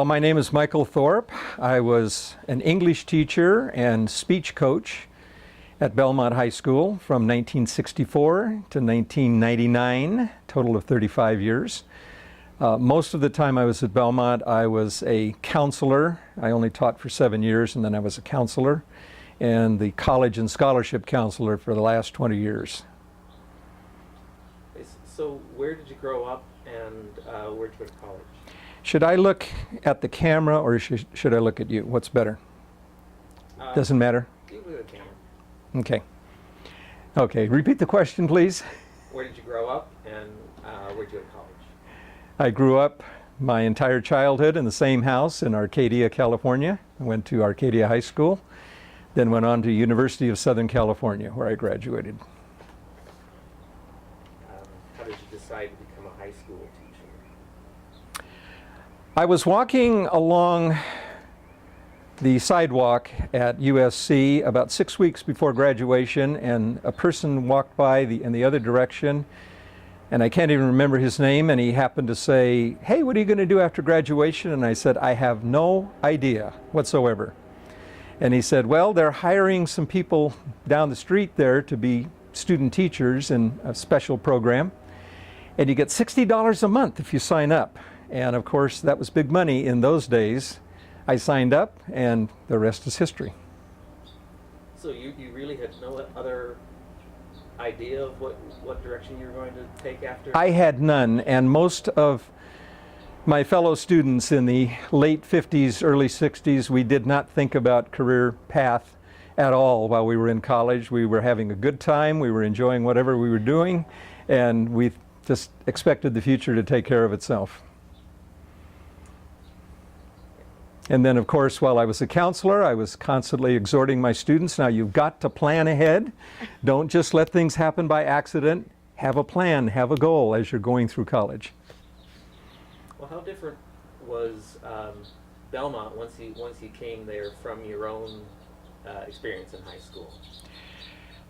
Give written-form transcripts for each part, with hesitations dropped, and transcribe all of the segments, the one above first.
Well, my name is Michael Thorpe. I was an English teacher and speech coach at Belmont High School from 1964 to 1999, total of 35 years. Most of the time I was at Belmont, I was a counselor. I only taught for 7 years, and then I was a counselor, and the college and scholarship counselor for the last 20 years. So where did you grow up, and where did you go to college? Should I look at the camera, or should I look at you? What's better? Doesn't matter? You look at the camera. Okay. Okay, repeat the question, please. Where did you grow up, and where did you go to college? I grew up my entire childhood in the same house in Arcadia, California. I went to Arcadia High School, then went on to University of Southern California, where I graduated. How did you decide to become a high school teacher? I was walking along the sidewalk at USC about 6 weeks before graduation, and a person walked by in the other direction, and I can't even remember his name, and he happened to say, "Hey, what are you going to do after graduation?" And I said, "I have no idea whatsoever." And he said, "Well, they're hiring some people down the street there to be student teachers in a special program, and you get $60 a month if you sign up." And of course, that was big money in those days. I signed up, and the rest is history. So you really had no other idea of what direction you were going to take after? I had none, and most of my fellow students in the late 50s, early 60s, we did not think about career path at all while we were in college. We were having a good time, we were enjoying whatever we were doing, and we just expected the future to take care of itself. And then, of course, while I was a counselor, I was constantly exhorting my students, now you've got to plan ahead. Don't just let things happen by accident. Have a plan, have a goal as you're going through college. Well, how different was Belmont once you came there from your own experience in high school?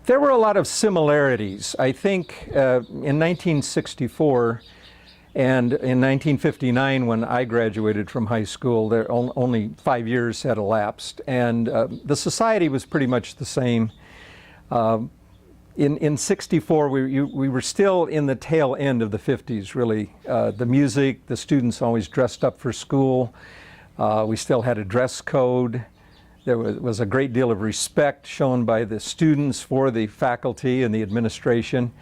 There were a lot of similarities. I think in 1964, and in 1959, when I graduated from high school, there only 5 years had elapsed, and the society was pretty much the same. In 64, we were still in the tail end of the 50s, really. The music, the students always dressed up for school. We still had a dress code. There was a great deal of respect shown by the students for the faculty and the administration.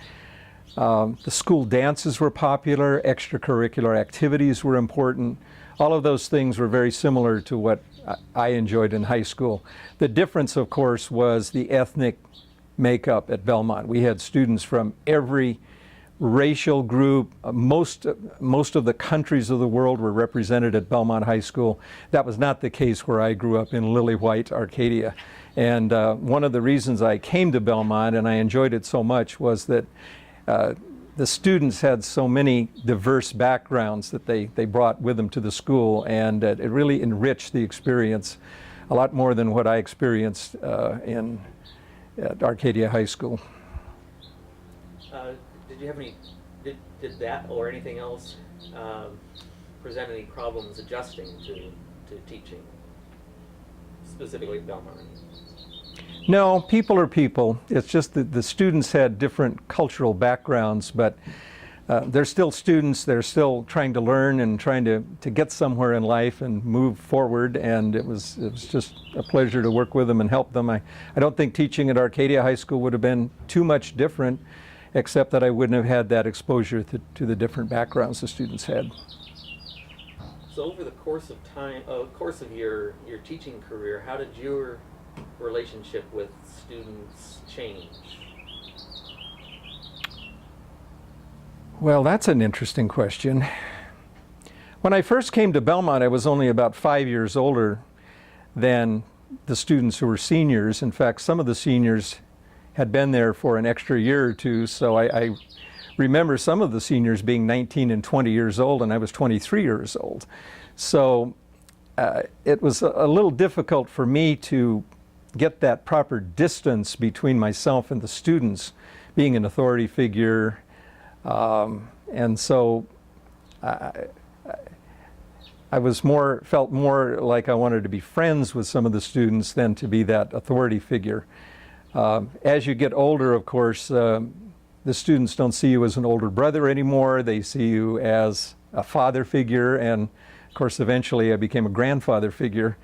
The school dances were popular, extracurricular activities were important. All of those things were very similar to what I enjoyed in high school. The difference, of course, was the ethnic makeup at Belmont. We had students from every racial group. Most of the countries of the world were represented at Belmont High School. That was not the case where I grew up in Lily White, Arcadia. And one of the reasons I came to Belmont, and I enjoyed it so much, was that the students had so many diverse backgrounds that they brought with them to the school, and it really enriched the experience a lot more than what I experienced at Arcadia High School. Did you have any, did that or anything else present any problems adjusting to teaching, specifically at Belmont? No, people are people. It's just that the students had different cultural backgrounds, but they're still students. They're still trying to learn and trying to get somewhere in life and move forward, and it was just a pleasure to work with them and help them. I don't think teaching at Arcadia High School would have been too much different, except that I wouldn't have had that exposure to the different backgrounds the students had. So over the course of time, course of your teaching career, how did your relationship with students change? Well, that's an interesting question. When I first came to Belmont, I was only about 5 years older than the students who were seniors. In fact, some of the seniors had been there for an extra year or two, so I remember some of the seniors being 19 and 20 years old, and I was 23 years old. So it was a little difficult for me to get that proper distance between myself and the students, being an authority figure. And so felt more like I wanted to be friends with some of the students than to be that authority figure. As you get older, of course, the students don't see you as an older brother anymore. They see you as a father figure, and of course, eventually I became a grandfather figure.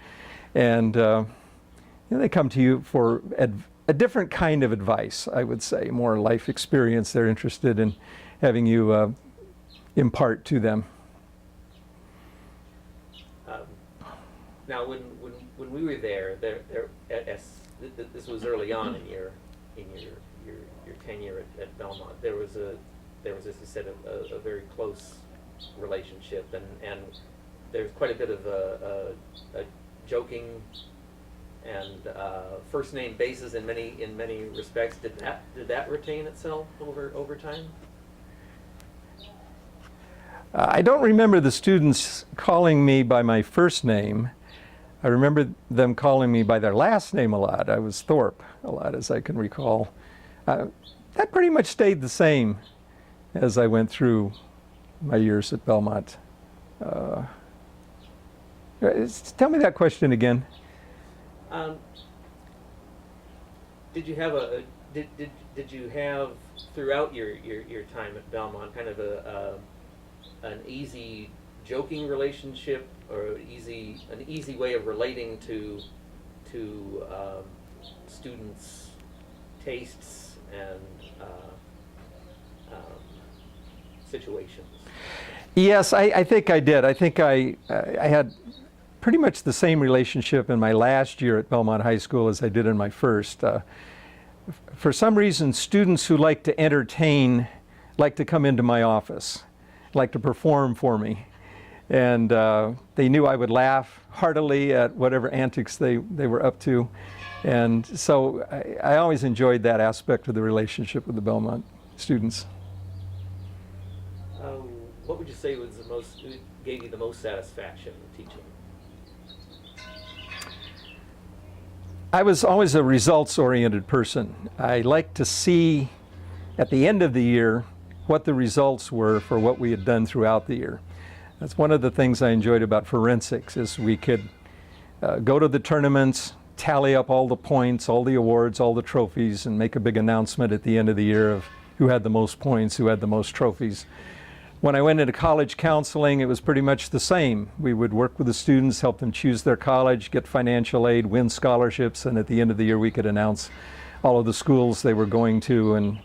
And they come to you for a different kind of advice, I would say, more life experience they're interested in having you impart to them. Now, when we were there, this was early on in your tenure at Belmont. There was, as you said, a very close relationship, and there's quite a bit of a joking and first name basis in many respects. Did that retain itself over time? I don't remember the students calling me by my first name. I remember them calling me by their last name a lot. I was Thorpe a lot, as I can recall. That pretty much stayed the same as I went through my years at Belmont. Tell me that question again. Did you have did you have throughout your time at Belmont kind of an easy joking relationship, or an easy way of relating to students' tastes and situations? Yes, I think I did. I think I had pretty much the same relationship in my last year at Belmont High School as I did in my first. For some reason, students who like to entertain like to come into my office, like to perform for me. And they knew I would laugh heartily at whatever antics they were up to. And so I always enjoyed that aspect of the relationship with the Belmont students. What would you say gave you the most satisfaction in teaching? I was always a results-oriented person. I liked to see at the end of the year what the results were for what we had done throughout the year. That's one of the things I enjoyed about forensics, is we could go to the tournaments, tally up all the points, all the awards, all the trophies, and make a big announcement at the end of the year of who had the most points, who had the most trophies. When I went into college counseling, it was pretty much the same. We would work with the students, help them choose their college, get financial aid, win scholarships, and at the end of the year we could announce all of the schools they were going to and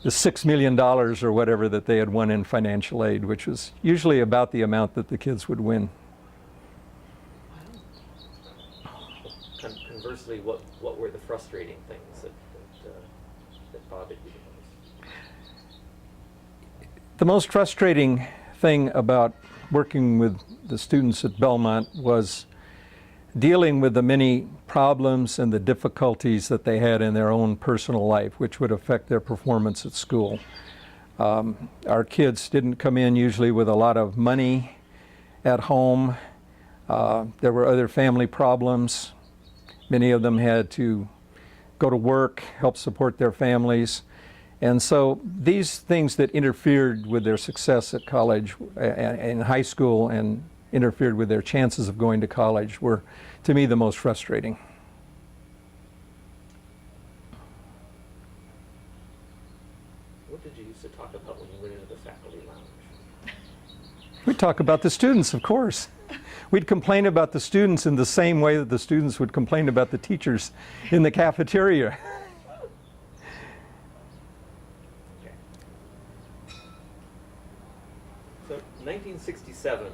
the $6 million or whatever that they had won in financial aid, which was usually about the amount that the kids would win. Conversely, what were the frustrating things that bothered you the most? The most frustrating thing about working with the students at Belmont was dealing with the many problems and the difficulties that they had in their own personal life, which would affect their performance at school. Our kids didn't come in usually with a lot of money at home. There were other family problems. Many of them had to go to work, help support their families. And so these things that interfered with their success at college and high school and interfered with their chances of going to college were, to me, the most frustrating. What did you used to talk about when you went into the faculty lounge? We'd talk about the students, of course. We'd complain about the students in the same way that the students would complain about the teachers in the cafeteria. So 1967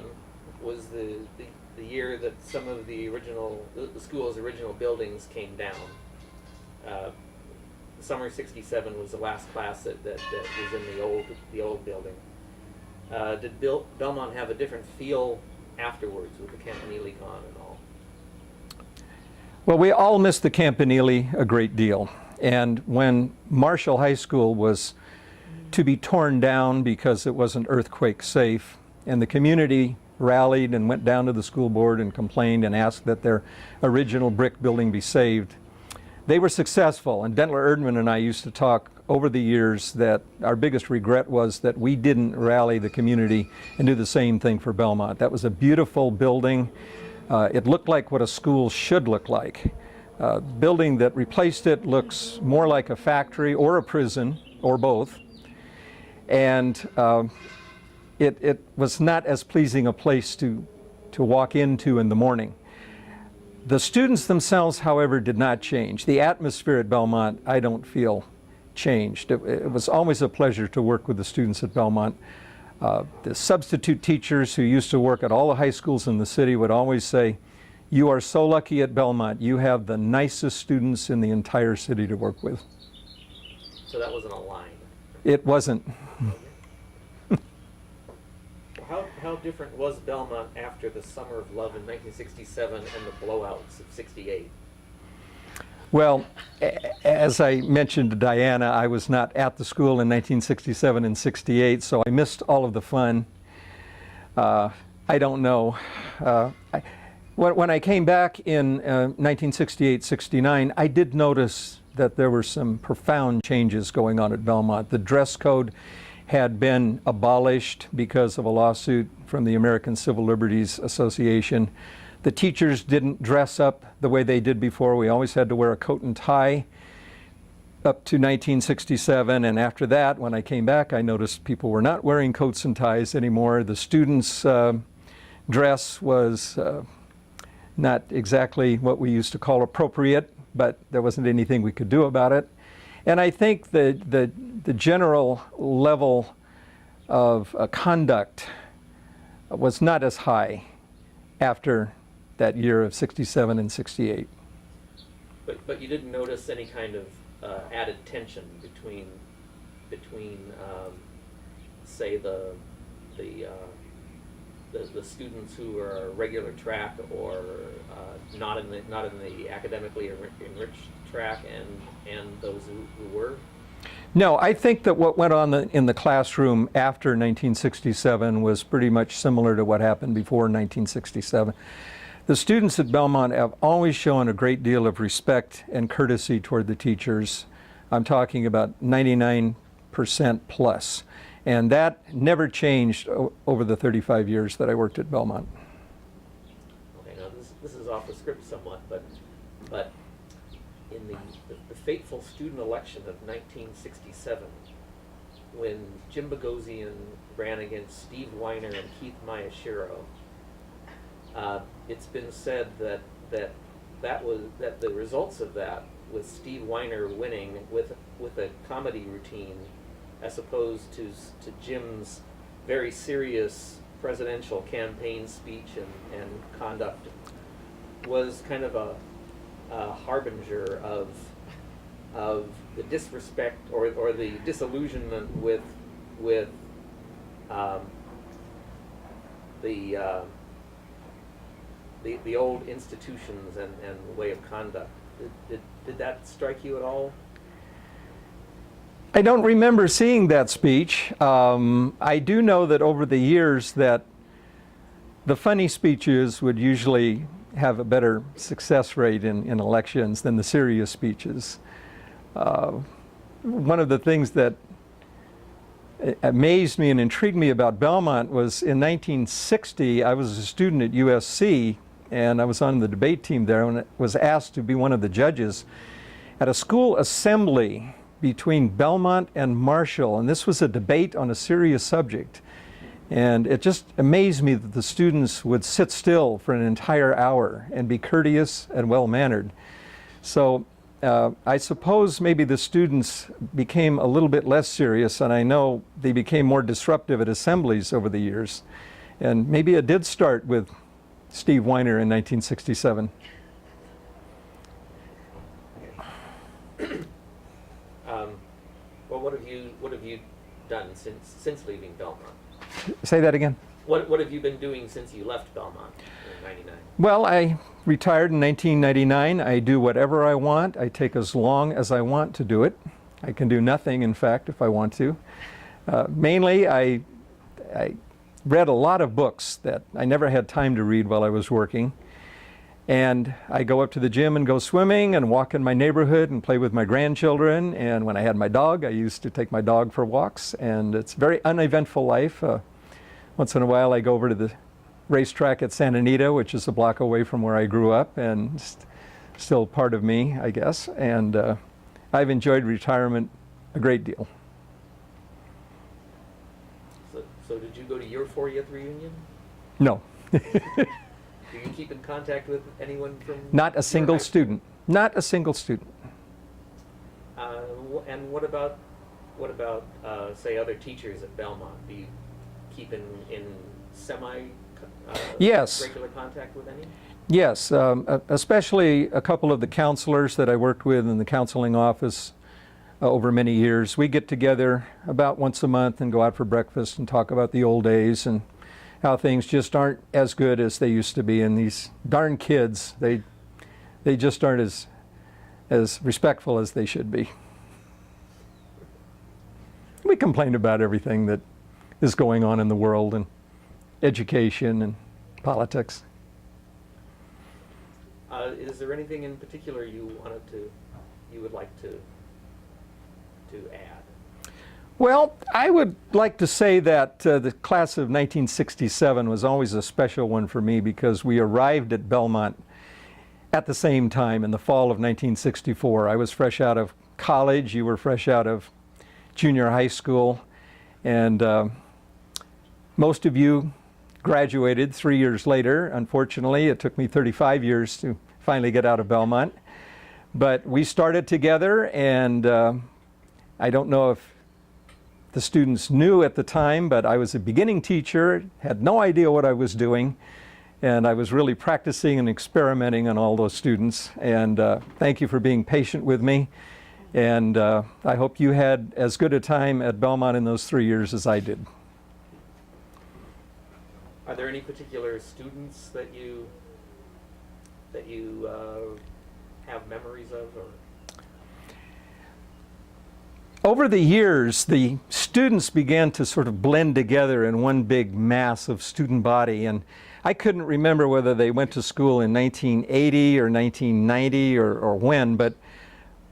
was the year that some of the school's original buildings came down. Summer '67 was the last class that was in the old building. Did Belmont have a different feel afterwards with the Campanile gone and all? Well, we all missed the Campanile a great deal. And when Marshall High School was to be torn down because it wasn't earthquake safe, and the community rallied and went down to the school board and complained and asked that their original brick building be saved, they were successful. And Dentler Erdman and I used to talk over the years that our biggest regret was that we didn't rally the community and do the same thing for Belmont. That was a beautiful building. It looked like what a school should look like. Building that replaced it looks more like a factory or a prison, or both. And it was not as pleasing a place to walk into in the morning. The students themselves, however, did not change. The atmosphere at Belmont, I don't feel, changed. It was always a pleasure to work with the students at Belmont. The substitute teachers who used to work at all the high schools in the city would always say, "You are so lucky at Belmont. You have the nicest students in the entire city to work with." So that wasn't a line. It wasn't. How different was Belmont after the Summer of Love in 1967 and the blowouts of 68? Well, as I mentioned to Diana, I was not at the school in 1967 and 68, so I missed all of the fun. I don't know. When I came back in 1968-69, I did notice that there were some profound changes going on at Belmont. The dress code had been abolished because of a lawsuit from the American Civil Liberties Association. The teachers didn't dress up the way they did before. We always had to wear a coat and tie up to 1967, and after that, when I came back, I noticed people were not wearing coats and ties anymore. The students' dress was not exactly what we used to call appropriate, but there wasn't anything we could do about it. And I think the general level of conduct was not as high after that year of 67 and 68. But you didn't notice any kind of added tension between say the students who are regular track or not in the academically enriched track and those who were? No, I think that what went on in the classroom after 1967 was pretty much similar to what happened before 1967. The students at Belmont have always shown a great deal of respect and courtesy toward the teachers. I'm talking about 99% plus. And that never changed over the 35 years that I worked at Belmont. Okay, now this is off the script somewhat, but in the fateful student election of 1967, when Jim Bogosian ran against Steve Weiner and Keith Miyashiro, it's been said that the results of that, with Steve Weiner winning with a comedy routine, as opposed to Jim's very serious presidential campaign speech and conduct, was kind of a harbinger of the disrespect or the disillusionment with the old institutions and way of conduct. Did that strike you at all? I don't remember seeing that speech. I do know that over the years that the funny speeches would usually have a better success rate in elections than the serious speeches. One of the things that amazed me and intrigued me about Belmont was in 1960, I was a student at USC, and I was on the debate team there, and was asked to be one of the judges at a school assembly between Belmont and Marshall, and this was a debate on a serious subject. And it just amazed me that the students would sit still for an entire hour and be courteous and well-mannered. So I suppose maybe the students became a little bit less serious, and I know they became more disruptive at assemblies over the years. And maybe it did start with Steve Weiner in 1967. Well, what have you done since leaving Belmont? Say that again. What have you been doing since you left Belmont in '99? Well, I retired in 1999. I do whatever I want. I take as long as I want to do it. I can do nothing, in fact, if I want to. Mainly, I read a lot of books that I never had time to read while I was working. And I go up to the gym and go swimming and walk in my neighborhood and play with my grandchildren. And when I had my dog, I used to take my dog for walks. And it's a very uneventful life. Once in a while, I go over to the racetrack at Santa Anita, which is a block away from where I grew up, and still part of me, I guess. And I've enjoyed retirement a great deal. So did you go to your 40th reunion? No. Do you keep in contact with anyone from? Not a single student. Not a single student. And what about say other teachers at Belmont? Do you keep in semi Yes. regular contact with any? Yes, especially a couple of the counselors that I worked with in the counseling office over many years. We get together about once a month and go out for breakfast and talk about the old days and how things just aren't as good as they used to be. And these darn kids, they just aren't as respectful as they should be. We complain about everything that is going on in the world and education and politics. Is there anything in particular you would like to add? Well, I would like to say that the class of 1967 was always a special one for me because we arrived at Belmont at the same time in the fall of 1964. I was fresh out of college, you were fresh out of junior high school, and most of you graduated 3 years later. Unfortunately, it took me 35 years to finally get out of Belmont. But we started together, and I don't know if the students knew at the time, but I was a beginning teacher, had no idea what I was doing, and I was really practicing and experimenting on all those students. And thank you for being patient with me. And I hope you had as good a time at Belmont in those 3 years as I did. Are there any particular students that you have memories of? Or? Over the years, the students began to sort of blend together in one big mass of student body, and I couldn't remember whether they went to school in 1980 or 1990 or when, but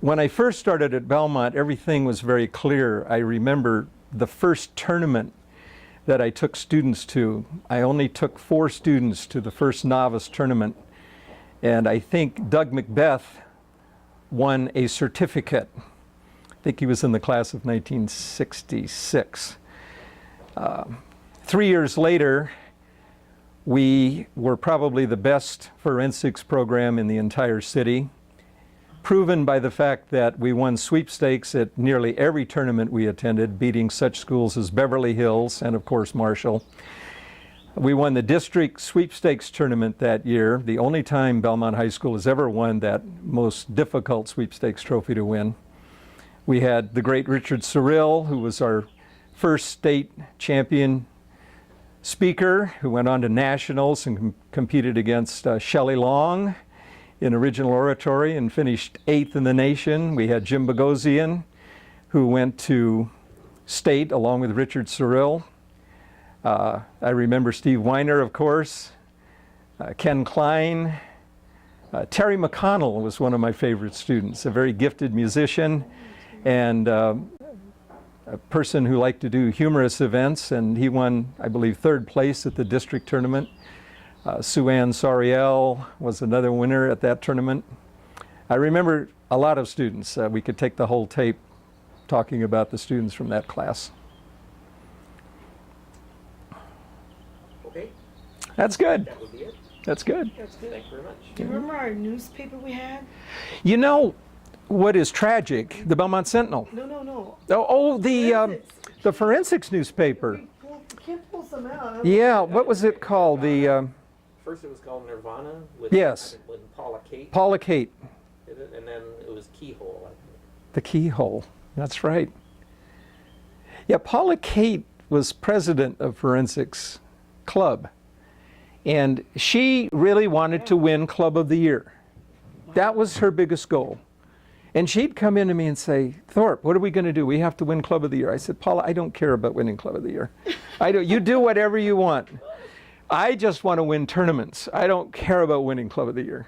when I first started at Belmont, everything was very clear. I remember the first tournament that I took students to. I only took 4 students to the first novice tournament, and I think Doug Macbeth won a certificate. I think he was in the class of 1966. 3 years later, we were probably the best forensics program in the entire city, proven by the fact that we won sweepstakes at nearly every tournament we attended, beating such schools as Beverly Hills and, of course, Marshall. We won the district sweepstakes tournament that year, the only time Belmont High School has ever won that most difficult sweepstakes trophy to win. We had the great Richard Cyril, who was our first state champion speaker, who went on to nationals and competed against Shelley Long in original oratory and finished 8th in the nation. We had Jim Bogosian, who went to state along with Richard Cyril. I remember Steve Weiner, of course, Ken Klein. Terry McConnell was one of my favorite students, a very gifted musician and a person who liked to do humorous events, and he won, I believe, 3rd place at the district tournament. Sue Ann Sariel was another winner at that tournament. I remember a lot of students. We could take the whole tape talking about the students from that class. Okay. That's good. That would be it. That's good. That's good. Thank you very much. Do you remember our newspaper we had? You know what is tragic? The Belmont Sentinel. No. The forensics newspaper. We can't pull some out. Yeah, what was it called? The First it was called Nirvana with, Yes. I think, with Paula Kate Paula Kate. did it, and then it was Keyhole, I think. The Keyhole. That's right. Yeah, Paula Kate was president of Forensics Club, and she really wanted to win Club of the Year. That was her biggest goal. And she'd come in to me and say, Thorpe, what are we going to do? We have to win Club of the Year. I said, Paula, I don't care about winning Club of the Year. You do whatever you want. I just want to win tournaments. I don't care about winning Club of the Year.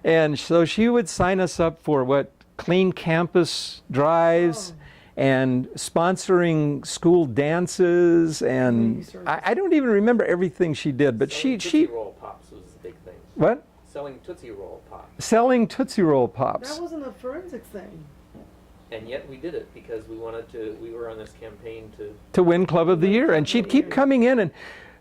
And so she would sign us up for what, clean campus drives and sponsoring school dances, and I don't even remember everything she did, but Selling Tootsie Roll Pops was the big thing. What? Selling Tootsie Roll Pops. Selling Tootsie Roll Pops. That wasn't a forensics thing. And yet we did it because we were on this campaign To win Club of the Year. And she'd keep coming in and,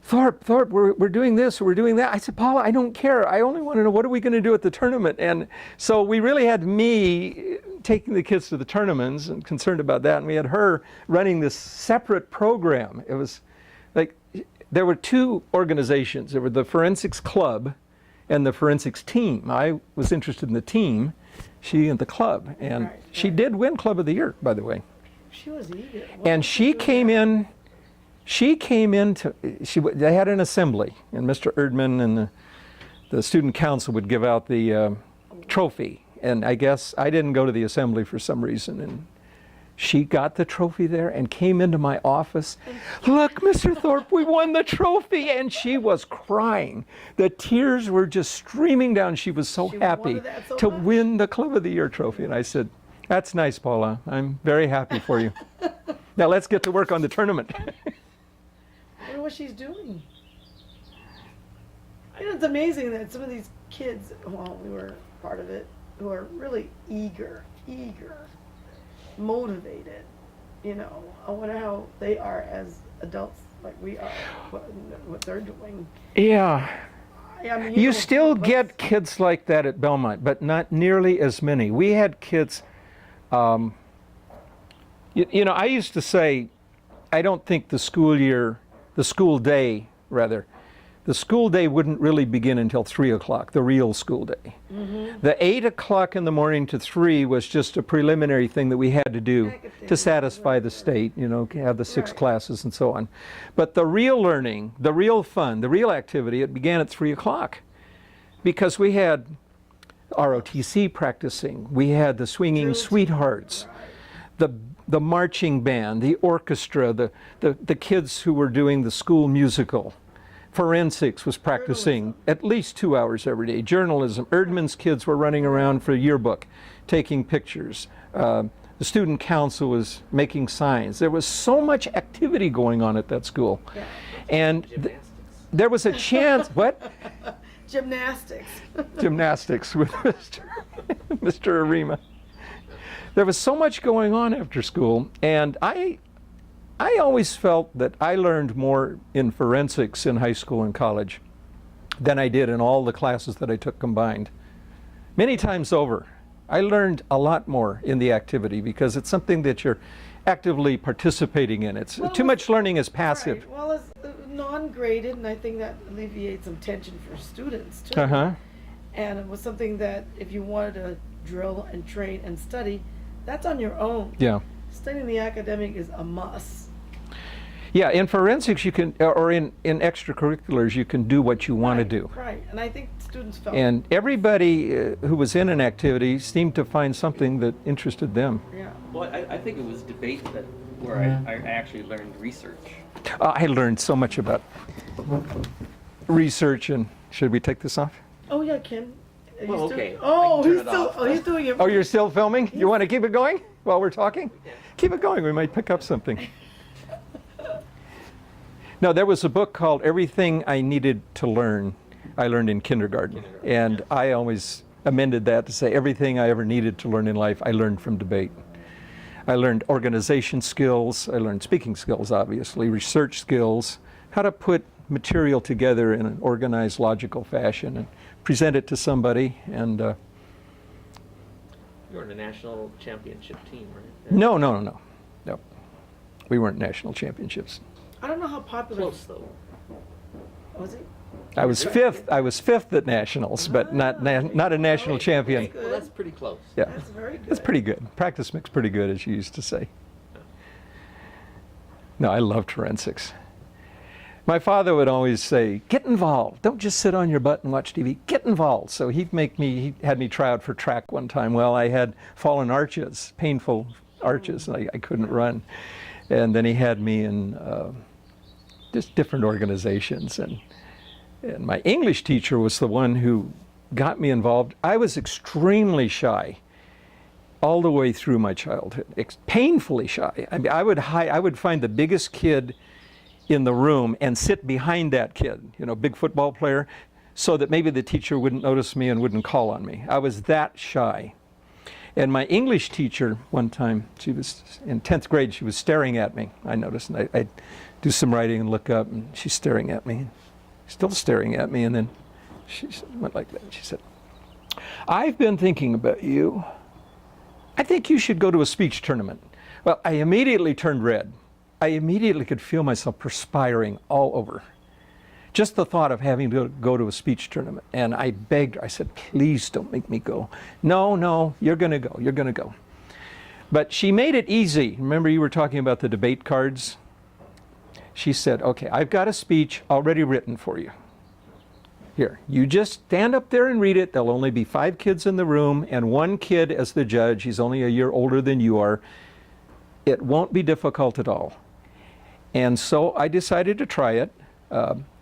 Thorpe, we're doing this, we're doing that. I said, Paula, I don't care. I only want to know, what are we going to do at the tournament? And so we really had me taking the kids to the tournaments and concerned about that. And we had her running this separate program. It was like, there were two organizations. There were the Forensics Club and the Forensics Team. I was interested in the team, she in the club. And she did win Club of the Year, by the way. She was eager. And she came in. They had an assembly, and Mr. Erdman and the student council would give out the trophy. And I guess I didn't go to the assembly for some reason. And she got the trophy there and came into my office. Look, Mr. Thorpe, we won the trophy. And she was crying. The tears were just streaming down. She was so happy to win the Club of the Year trophy. And I said, that's nice, Paula. I'm very happy for you. Now let's get to work on the tournament. I wonder what she's doing. You know, it's amazing that some of these kids, well, we were part of it, who are really eager, motivated. You know, I wonder how they are as adults, like we are, what they're doing. Yeah. I mean, You still get kids like that at Belmont, but not nearly as many. We had kids, you know, I used to say, I don't think the school day wouldn't really begin until 3 o'clock, the real school day. Mm-hmm. The 8 o'clock in the morning to 3 was just a preliminary thing that we had to do to satisfy the state, you know, have the 6 classes and so on. But the real learning, the real fun, the real activity, it began at 3 o'clock because we had ROTC practicing, we had the Swinging Sweethearts, the marching band, the orchestra, the kids who were doing the school musical. Forensics was practicing at least 2 hours every day. Journalism. Erdman's kids were running around for a yearbook, taking pictures. The student council was making signs. There was so much activity going on at that school. Yeah. And there was a chance, what? Gymnastics. Gymnastics with Mr. Arima. There was so much going on after school, and I always felt that I learned more in forensics in high school and college than I did in all the classes that I took combined. Many times over, I learned a lot more in the activity because it's something that you're actively participating in. It's too much learning is passive. Right. Well, it's non-graded, and I think that alleviates some tension for students too. Uh-huh. And it was something that if you wanted to drill and train and study, that's on your own. Yeah. Studying the academic is a must. Yeah, in forensics you can, or in extracurriculars, you can do what you want to do. Right, and I think students felt. And everybody who was in an activity seemed to find something that interested them. Yeah. Well, I think it was debate where I actually learned research. I learned so much about research, and should we take this off? Oh yeah, Ken. Well, okay. Oh, I can he's turn it still. off. Oh, he's doing it. Oh, you're still filming? You want to keep it going while we're talking? Keep it going, we might pick up something. No, there was a book called Everything I Needed to Learn, I learned in kindergarten. And I always amended that to say everything I ever needed to learn in life, I learned from debate. I learned organization skills, I learned speaking skills, obviously, research skills, how to put material together in an organized, logical fashion and present it to somebody. And You were in a national championship team, right? No. We weren't national championships. I don't know how popular. Close though. Was it? I was fifth at nationals, but not a national champion. Well, that's pretty close. Yeah, That's very good. that's pretty good. Practice makes pretty good, as you used to say. No, I loved forensics. My father would always say, get involved. Don't just sit on your butt and watch TV. Get involved. So he had me try out for track one time. Well, I had fallen arches, painful arches, and I couldn't run. And then he had me in just different organizations. And And my English teacher was the one who got me involved. I was extremely shy all the way through my childhood, painfully shy. I mean, I would find the biggest kid in the room and sit behind that kid, you know, big football player, so that maybe the teacher wouldn't notice me and wouldn't call on me. I was that shy. And my English teacher, one time, she was in 10th grade, she was staring at me. I noticed, and I'd do some writing and look up, and she's staring at me, still staring at me, and then she went like that. She said, "I've been thinking about you. I think you should go to a speech tournament." Well, I immediately turned red. I immediately could feel myself perspiring all over. Just the thought of having to go to a speech tournament. And I begged her, I said, "Please don't make me go." No, you're going to go, you're going to go. But she made it easy. Remember you were talking about the debate cards? She said, "Okay, I've got a speech already written for you. Here, you just stand up there and read it. There'll only be 5 kids in the room and 1 kid as the judge. He's only a year older than you are. It won't be difficult at all." And so I decided to try it.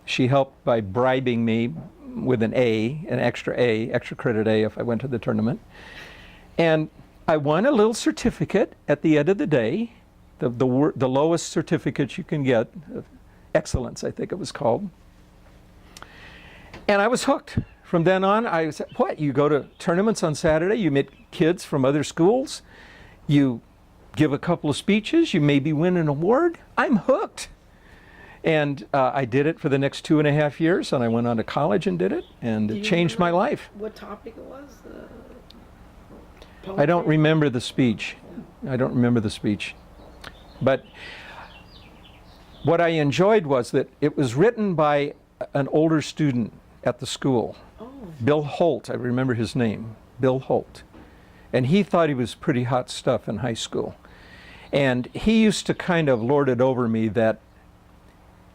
She helped by bribing me with an extra credit A if I went to the tournament. And I won a little certificate at the end of the day, the lowest certificate you can get, excellence I think it was called. And I was hooked. From then on, I said, "What, you go to tournaments on Saturday, you meet kids from other schools, you give a couple of speeches, you maybe win an award? I'm hooked." And I did it for the next 2.5 years, and I went on to college and did it, and it changed my life. What topic it was? I don't remember the speech. I don't remember the speech. But what I enjoyed was that it was written by an older student at the school, Oh, Bill Holt. I remember his name, Bill Holt. And he thought he was pretty hot stuff in high school. And he used to kind of lord it over me that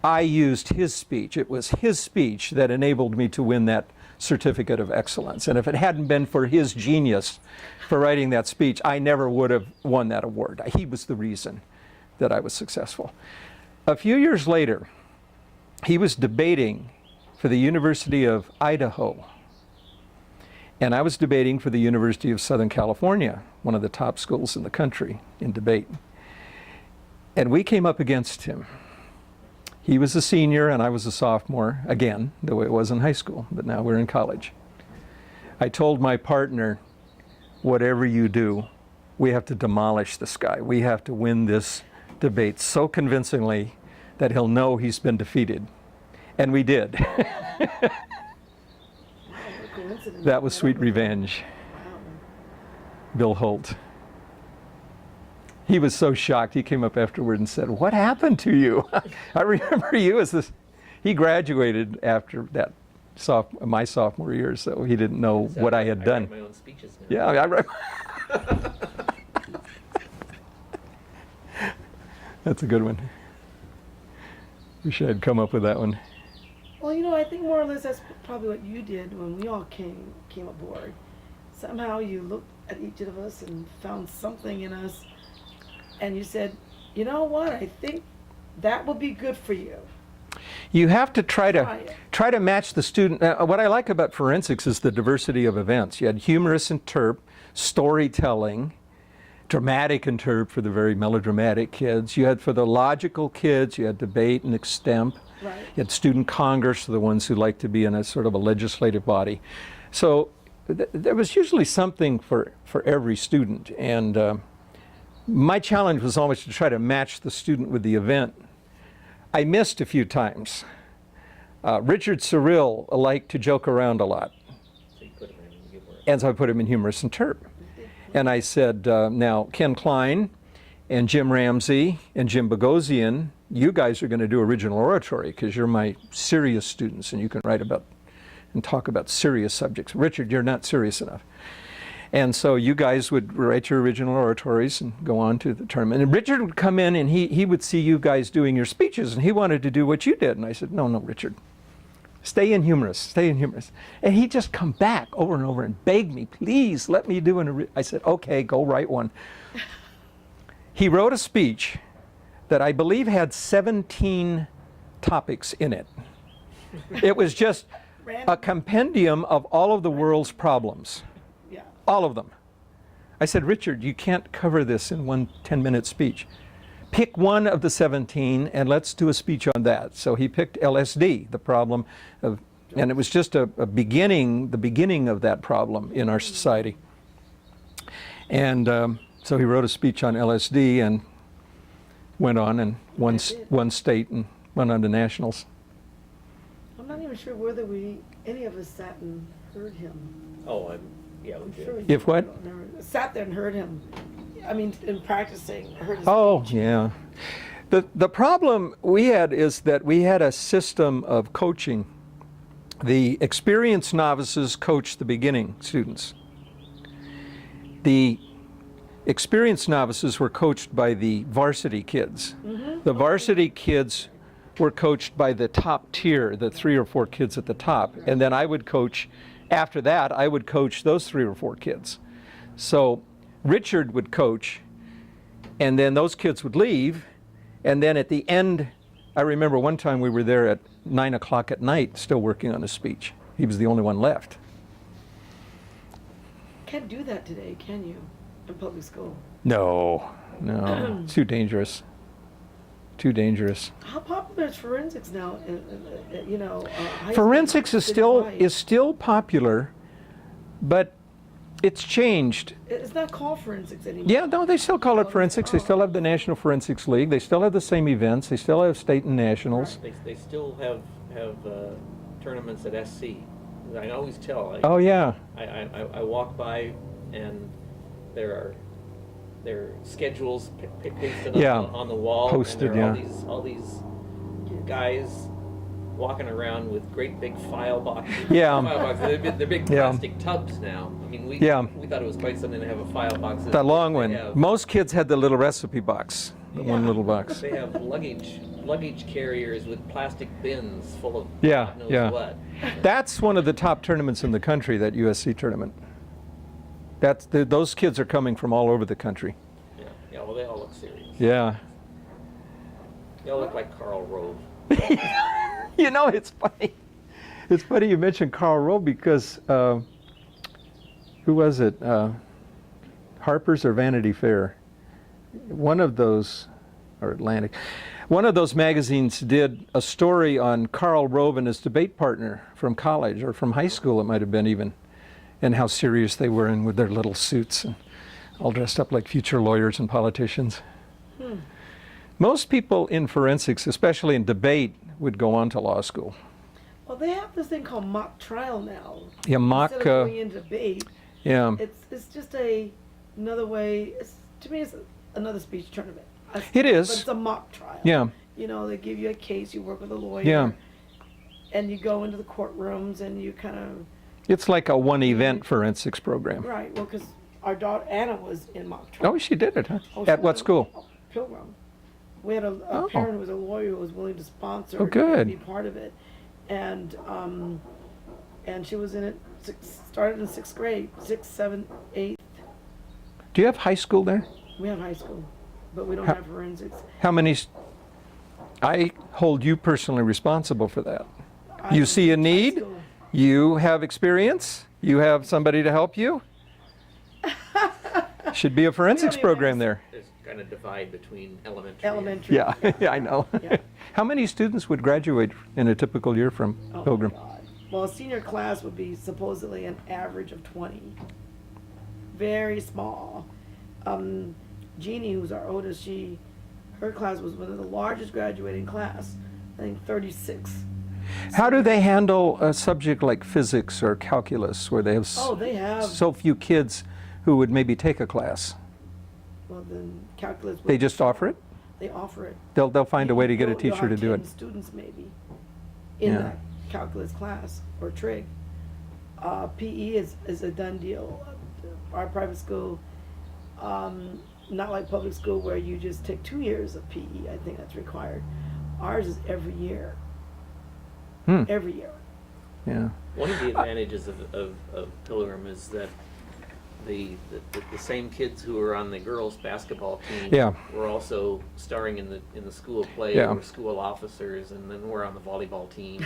I used his speech. It was his speech that enabled me to win that certificate of excellence. And if it hadn't been for his genius for writing that speech, I never would have won that award. He was the reason that I was successful. A few years later, he was debating for the University of Idaho. And I was debating for the University of Southern California, one of the top schools in the country in debate. And we came up against him. He was a senior and I was a sophomore, again, the way it was in high school, but now we're in college. I told my partner, "Whatever you do, we have to demolish this guy. We have to win this debate so convincingly that he'll know he's been defeated." And we did. what a coincidence. That was sweet revenge. Wow. Bill Holt. He was so shocked. He came up afterward and said, "What happened to you? I remember you as this." He graduated after that my sophomore year, so he didn't know So what I had done. write my own speeches now. Yeah, I read. That's a good one. Wish I had come up with that one. Well, you know, I think more or less that's probably what you did when we all came aboard. Somehow you looked at each of us and found something in us, and you said, "You know what? I think that will be good for you." You have to try to match the student. What I like about forensics is the diversity of events. You had humorous interp, storytelling, dramatic interp for the very melodramatic kids. You had for the logical kids, you had debate and extemp. Right. You had student congress, the ones who like to be in a sort of a legislative body. So there was usually something for every student. And my challenge was always to try to match the student with the event. I missed a few times. Richard Cyril liked to joke around a lot. So you put him in humor. And so I put him in humorous interp. And I said, now Ken Klein and Jim Ramsey and Jim Bogosian, you guys are going to do original oratory because you're my serious students and you can write about and talk about serious subjects. Richard, you're not serious enough. And so you guys would write your original oratories and go on to the tournament. And Richard would come in and he would see you guys doing your speeches and he wanted to do what you did. And I said, no, Richard, stay in humorous, stay in humorous. And he'd just come back over and over and beg me, please let me do an I said, okay, go write one. He wrote a speech that I believe had 17 topics in it. It was just a Random. compendium of all of the world's problems. Yeah. All of them. I said, Richard, you can't cover this in one 10-minute speech. Pick one of the 17 and let's do a speech on that. So he picked LSD, the problem of, and it was just the beginning of that problem in our society. And so he wrote a speech on LSD and went on and won state and went on to nationals. I'm not even sure whether any of us sat and heard him. Oh, yeah, we I'm did. sure we If what? sat there and heard him. I mean, in practicing, heard his Oh, speech. yeah. The problem we had is that we had a system of coaching. The experienced novices coached the beginning students. The experienced novices were coached by the varsity kids. The varsity kids were coached by the top tier, the 3 or 4 kids at the top. And then I would coach, after that, I would coach those 3 or 4 kids. So Richard would coach, and then those kids would leave, and then at the end, I remember one time we were there at 9 o'clock at night still working on a speech. He was the only one left. Can't do that today, can you? In public school. No, it's too dangerous. Too dangerous. How popular is forensics now? High Forensics school, is citywide? still popular, but it's changed. It's not called forensics anymore. Yeah, no, they still call it forensics. They still have the National Forensics League. They still have the same events. They still have state and nationals. They still have tournaments at SC. I always tell. Oh yeah. I walk by and there are schedules pasted Yeah. on the wall. Posted, and there are yeah. all these guys walking around with great big file boxes. Yeah. File boxes. They're big Yeah. plastic tubs now. I mean, we Yeah. thought it was quite something to have a file box. The long They one. have- Most kids had the little recipe box, the one Yeah. little box. They have luggage carriers with plastic bins full of Yeah, God knows yeah. what. That's one of the top tournaments in the country, that USC tournament. Those kids are coming from all over the country. Yeah, well, they all look serious. Yeah. They all look like Karl Rove. You know, it's funny. It's funny you mentioned Karl Rove because, who was it? Harper's or Vanity Fair? One of those, or Atlantic. One of those magazines did a story on Karl Rove and his debate partner from college, or from high school it might have been even, and how serious they were and with their little suits and all dressed up like future lawyers and politicians. Most people in forensics, especially in debate, would go on to law school. Well, they have this thing called mock trial now. Yeah, mock, Instead of going into debate, yeah. it's just another way. To me, it's another speech tournament. It is. But it's a mock trial. Yeah. You know, they give you a case, you work with a lawyer. Yeah. And you go into the courtrooms and you kind of. It's like a one-event forensics program. Right. Well, because our daughter Anna was in mock trial. Oh, she did it, huh? Oh, she At was what in- school? oh, Pilgrim. We had a Oh. parent who was a lawyer who was willing to sponsor Oh, her good. to be part of it, and she was in it. Started in 6th grade, 6th, 7th, 8th. Do you have high school there? We have high school, but we don't How- have forensics. How many? I hold you personally responsible for that. I You don't see a teach high need? school. You have experience? You have somebody to help you? Should be a forensics even program ask. there. There's kind of divide between elementary. Elementary. Yeah, I know. Yeah. How many students would graduate in a typical year from Oh, my Pilgrim? God. Well, a senior class would be supposedly an average of 20. Very small. Jeannie, who's our oldest, her class was one of the largest graduating class. I think 36. How do they handle a subject like physics or calculus where they have Oh, they have. so few kids who would maybe take a class? Well, then calculus. They just offer it? They offer it. They'll find a way to get a You'll teacher have to do 10 it. students maybe in Yeah. that calculus class or trig. PE is a done deal. Our private school, not like public school where you just take 2 years of PE. I think that's required. Ours is every year. Every year. Yeah. One of the advantages of Pilgrim is that the same kids who were on the girls' basketball team Yeah. were also starring in the school play, Yeah. were school officers, and then we're on the volleyball team.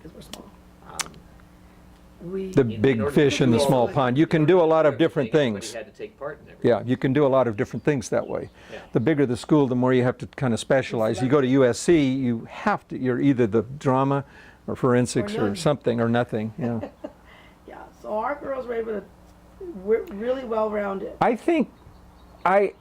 because we're small. Um, We The in big order to fish in the do all small the- pond. You can in do a order to lot do of different everything, things. everybody had to take part in everything. Yeah, you can do a lot of different things that way. Yeah. The bigger the school, the more you have to kind of specialize. You go to USC, you have to, you're either the drama or forensics or none. something or nothing, yeah. Yeah, so our girls were able to, we're really well-rounded. I think, I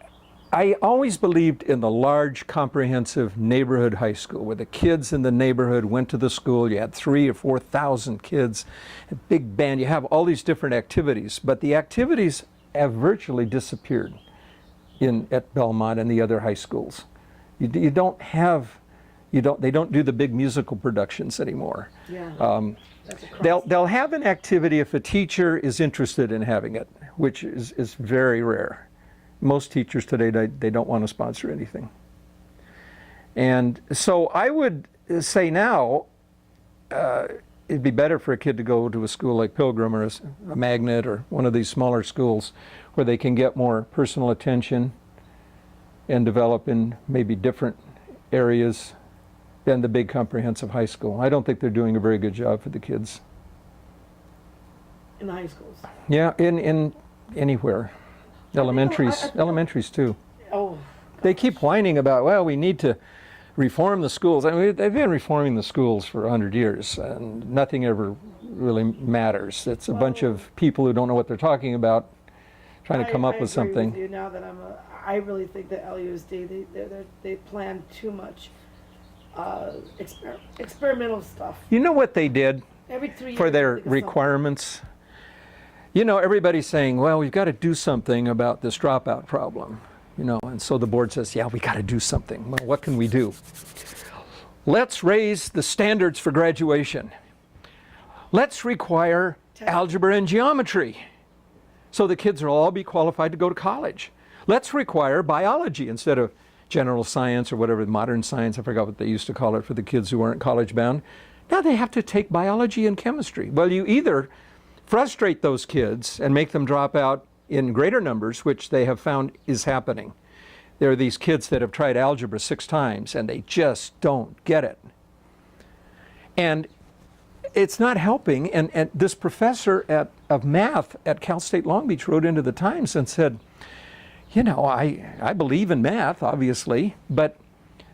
always believed in the large, comprehensive neighborhood high school where the kids in the neighborhood went to the school. You had 3,000 or 4,000 kids, a big band. You have all these different activities, but the activities have virtually disappeared at Belmont and the other high schools. You don't have, they don't do the big musical productions anymore. Yeah. That's a cross. They'll have an activity if a teacher is interested in having it, which is very rare. Most teachers today, they don't want to sponsor anything. And so I would say now, it'd be better for a kid to go to a school like Pilgrim or a Magnet or one of these smaller schools where they can get more personal attention and develop in maybe different areas than the big comprehensive high school. I don't think they're doing a very good job for the kids. In the high schools. Yeah, in anywhere. Elementaries, I- elementaries too. Oh, They keep whining about, well, we need to reform the schools. I mean, they've been reforming the schools for 100 years, and nothing ever really matters. It's a bunch of people who don't know what they're talking about, trying to come up with I agree something. with you now that I really think that LUSD, they plan too much experimental stuff. You know what they did Every 3 years. for their they think of something. requirements? You know, everybody's saying, well, we've got to do something about this dropout problem. You know, and so the board says, yeah, we got to do something. Well, what can we do? Let's raise the standards for graduation. Let's require algebra and geometry so the kids will all be qualified to go to college. Let's require biology instead of general science or whatever, modern science, I forgot what they used to call it for the kids who weren't college bound. Now they have to take biology and chemistry. Well, you either frustrate those kids and make them drop out in greater numbers, which they have found is happening. There are these kids that have tried algebra 6 times and they just don't get it. And it's not helping. And this professor of math at Cal State Long Beach wrote into the Times and said, you know, I believe in math, obviously, but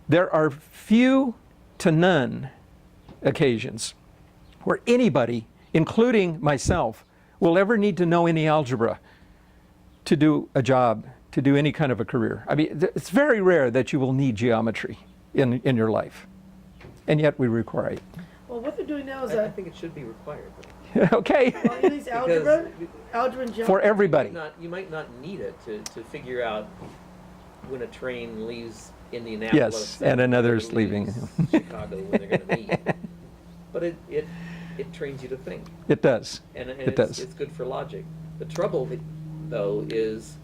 there are few to none occasions where anybody, including myself, will ever need to know any algebra to do a job, to do any kind of a career. I mean, it's very rare that you will need geometry in your life, and yet we require it. Well, what they're doing now is I think it should be required. Okay, well, at least algebra and geometry. for everybody. You might not need it to figure out when a train leaves Indianapolis. Yes, and another's leaving. Chicago when they're going to meet. But it trains you to think, It does. and It does. it's good for logic. The trouble, though, is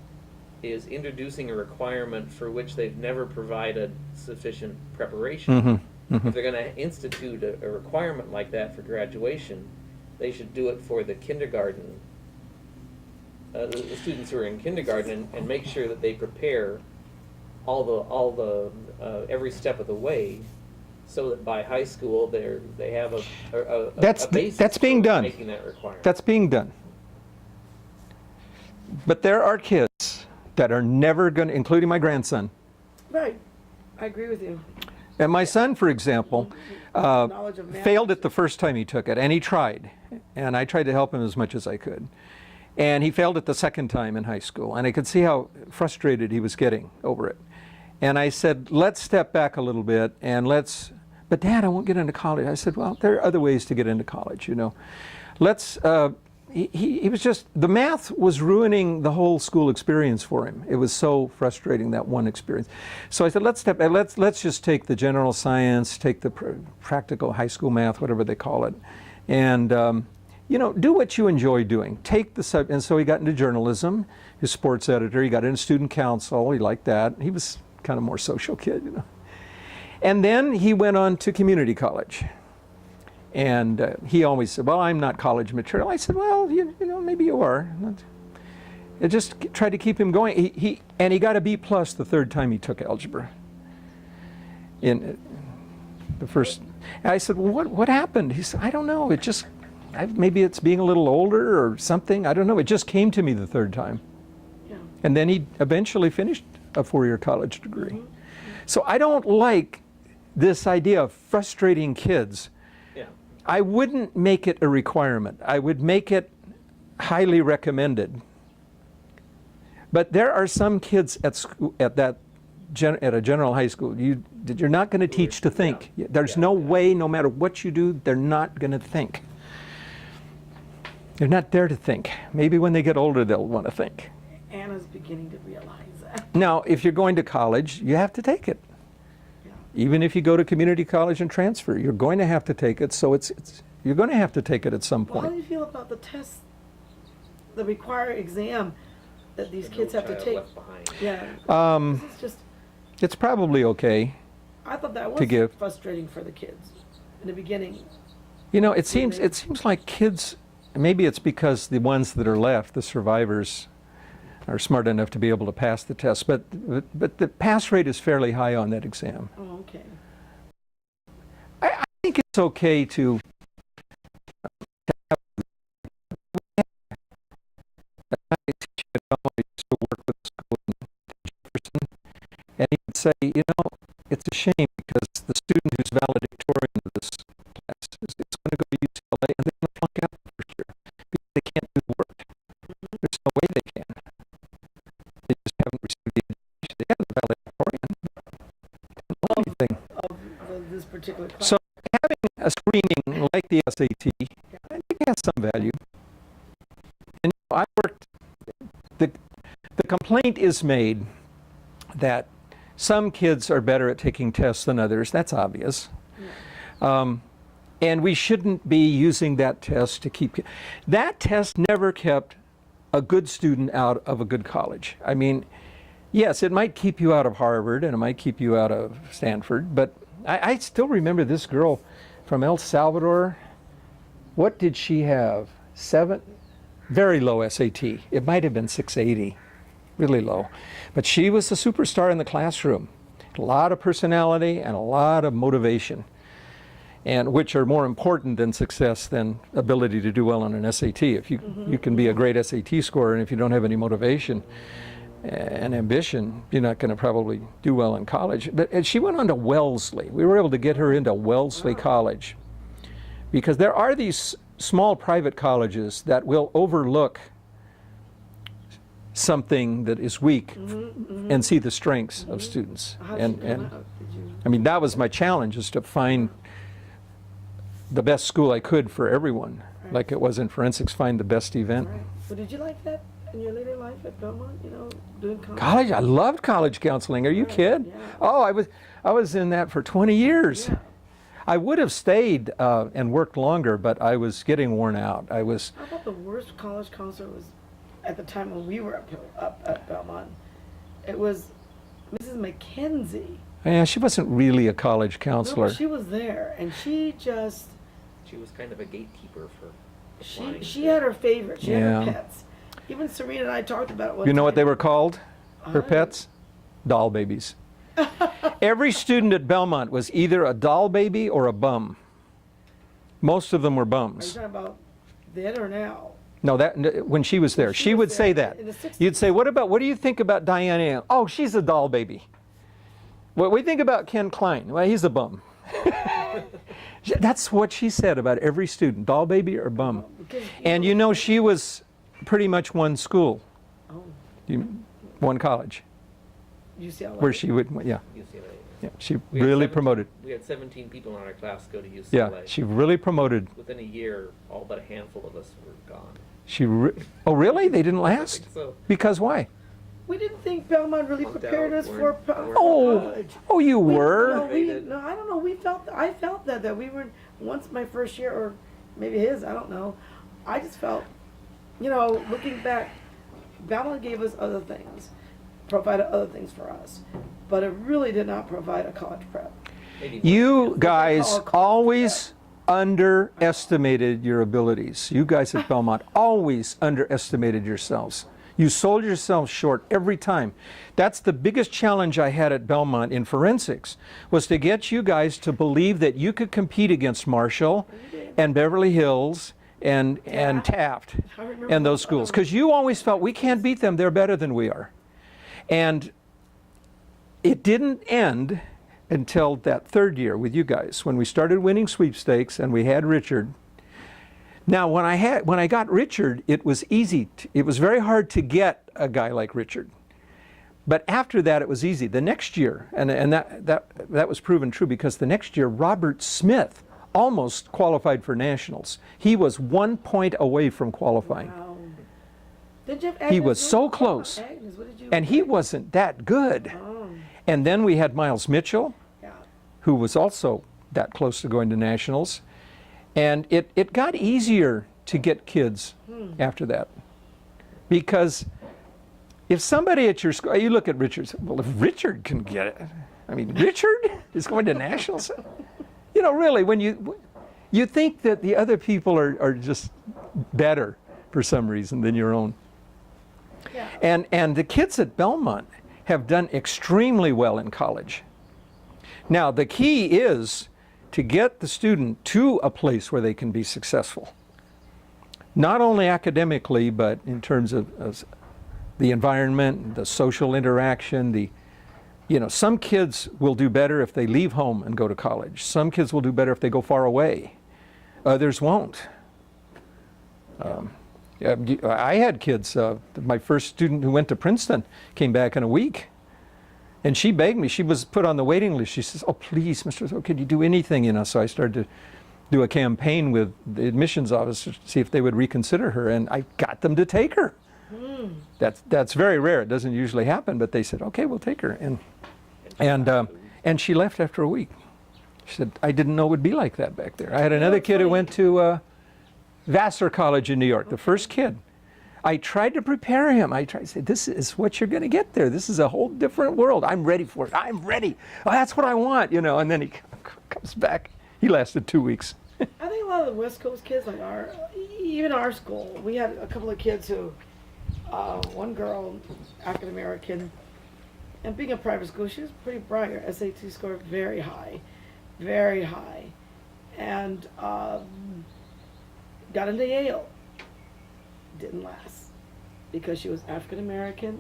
introducing a requirement for which they've never provided sufficient preparation. If they're going to institute a requirement like that for graduation, they should do it for the kindergarten, the students who are in kindergarten, and make sure that they prepare all the every step of the way, so that by high school they have a basis That's being for done. making that requirement. That's being done. But there are kids that are never going to, including my grandson. Right, I agree with you. And my son, for example, Knowledge of math. failed it the first time he took it, and he tried. And I tried to help him as much as I could. And he failed it the second time in high school, and I could see how frustrated he was getting over it. And I said, let's step back a little bit, and but Dad, I won't get into college. I said, well, there are other ways to get into college, you know. He was just, the math was ruining the whole school experience for him. It was so frustrating, that one experience. So I said, let's just take the general science, take the practical high school math, whatever they call it, and you know, do what you enjoy doing. And so he got into journalism, his sports editor. He got into student council. He liked that. He was kind of more social kid, you know. And then he went on to community college. And he always said, well, I'm not college material. I said, well, you know, maybe you are. I just tried to keep him going. And he got a B+ the third time he took algebra. In the first. And I said, well, what happened? He said, I don't know. It just, maybe it's being a little older or something. I don't know. It just came to me the third time. Yeah. And then he eventually finished a 4-year college degree. So I don't like this idea of frustrating kids. Yeah. I wouldn't make it a requirement. I would make it highly recommended. But there are some kids at school, at a general high school, you're not going to teach to think. There's no way, no matter what you do, they're not going to think. They're not there to think. Maybe when they get older, they'll want to think. Anna's beginning to realize that. Now, if you're going to college, you have to take it. Yeah. Even if you go to community college and transfer, you're going to have to take it. So you're going to have to take it at some Well, how do point. you feel about the test, the required exam that these No kids have to child take? left behind. Yeah. This is just, It's probably okay. I thought that To was give. frustrating for the kids in the beginning. You know, it seems like kids, maybe it's because the ones that are left, the survivors, are smart enough to be able to pass the test, but the pass rate is fairly high on that exam. Oh, okay. I think it's okay to work with the school in Jefferson, and he would say, you know, it's a shame because the student who's valedictorian of this class is going to go to UCLA and they're going to flunk out the first year because they can't do the work. There's no way they can. They just haven't received the education. They have a valedictorian. They don't know anything. Of this particular class. So having a screening like the SAT, I think has some value. And you know, I worked, the complaint is made that some kids are better at taking tests than others. That's obvious. And we shouldn't be using that test to keep, that test never kept a good student out of a good college. I mean, yes, it might keep you out of Harvard and it might keep you out of Stanford, but I still remember this girl from El Salvador. What did she have? 7? Very low SAT. It might have been 680. Really low. But she was a superstar in the classroom. A lot of personality and a lot of motivation, and which are more important than success than ability to do well on an SAT. If you can be a great SAT scorer, and if you don't have any motivation and ambition, you're not going to probably do well in college. But she went on to Wellesley. We were able to get her into Wellesley College because there are these small private colleges that will overlook something that is weak and see the strengths of students. How'd you come And out? Did you? I mean, that was my challenge, is to find the best school I could for everyone. Right. Like it was in forensics, find the best event. Right. So did you like that in your later life at Belmont? You know, doing college? College, I loved college counseling. Are you Right, kidding? yeah. Oh, I was in that for 20 years. Yeah. I would have stayed and worked longer, but I was getting worn out. I thought the worst college counselor was at the time when we were up at Belmont. It was Mrs. McKenzie. Yeah, she wasn't really a college No, counselor. but she was there, and she just She was kind of a gatekeeper for she applying she to- had her favorites. She had Yeah. her pets. Even Serena and I talked about it one You know what time. they were called? Her I- pets? Doll babies. Every student at Belmont was either a doll baby or a bum. Most of them were Are you bums. talking about then or now? No, that when she was there, she she was would there say that. in the 60s. You'd say, what do you think about Diane Ann? Oh, she's a doll baby. What we think about Ken Klein? Well, he's a bum. That's what she said about every student, doll baby or bum. Because, And you know, she was pretty much one school, oh, one college, UCLA. where she would, yeah, UCLA. yeah, she We had really 17 promoted. We had 17 people in our class go to UCLA. Yeah, she really promoted. Within a year, all but a handful of us were gone. Oh, really? They didn't I last? think so. Because why? We didn't think Belmont really Flunked prepared out, us for weren't- Oh, college. oh, you We- were? No, I don't know. I felt that we were, once my first year, or maybe his, I don't know. I just felt, you know, looking back, Belmont gave us other things, provided other things for us, but it really did not provide a college prep. Maybe You guys call it college always underestimated your abilities. You guys at Belmont always underestimated yourselves. You sold yourself short every time. That's the biggest challenge I had at Belmont in forensics, was to get you guys to believe that you could compete against Marshall and Beverly Hills and Taft I remember and those those schools. other Because you always felt, we can't beat them, they're better than we are. And it didn't end until that third year with you guys, when we started winning sweepstakes and we had Richard. Now, when I got Richard, it was easy. It was very hard to get a guy like Richard. But after that, it was easy. The next year, and that was proven true, because the next year, Robert Smith almost qualified for nationals. He was 1 point away from qualifying. Wow. Did you have He Agnes? was so What about close. Agnes? What did you And he wasn't that good. Oh, And then we had Miles Mitchell, yeah. who was also that close to going to nationals. And it got easier to get kids after that. Because if somebody at your school, you look at Richard, well, if Richard can get it, I mean, Richard is going to nationals? You know, really, when you think that the other people are just better for some reason than your own. Yeah. And the kids at Belmont have done extremely well in college. Now, the key is to get the student to a place where they can be successful. Not only academically, but in terms of the environment, the social interaction, some kids will do better if they leave home and go to college. Some kids will do better if they go far away. Others won't. I had kids, my first student who went to Princeton came back in a week. And she begged me. She was put on the waiting list. She says, "Oh, please, Mr. Thorpe, could you do anything?" So I started to do a campaign with the admissions office to see if they would reconsider her, and I got them to take her. That's very rare. It doesn't usually happen, but they said, "Okay, we'll take her." And she left after a week. She said, "I didn't know it would be like that back there." I had another kid who went to Vassar College in New York, the first kid. I tried to prepare him. I tried to say, "This is what you're going to get there. This is a whole different world. I'm ready for it. I'm ready. Oh, that's what I want," And then he comes back. He lasted 2 weeks. I think a lot of the West Coast kids, like even our school, we had a couple of kids who, one girl, African American, and being a private school, she was pretty bright. Her SAT score very high, and got into Yale. Didn't last because she was African American,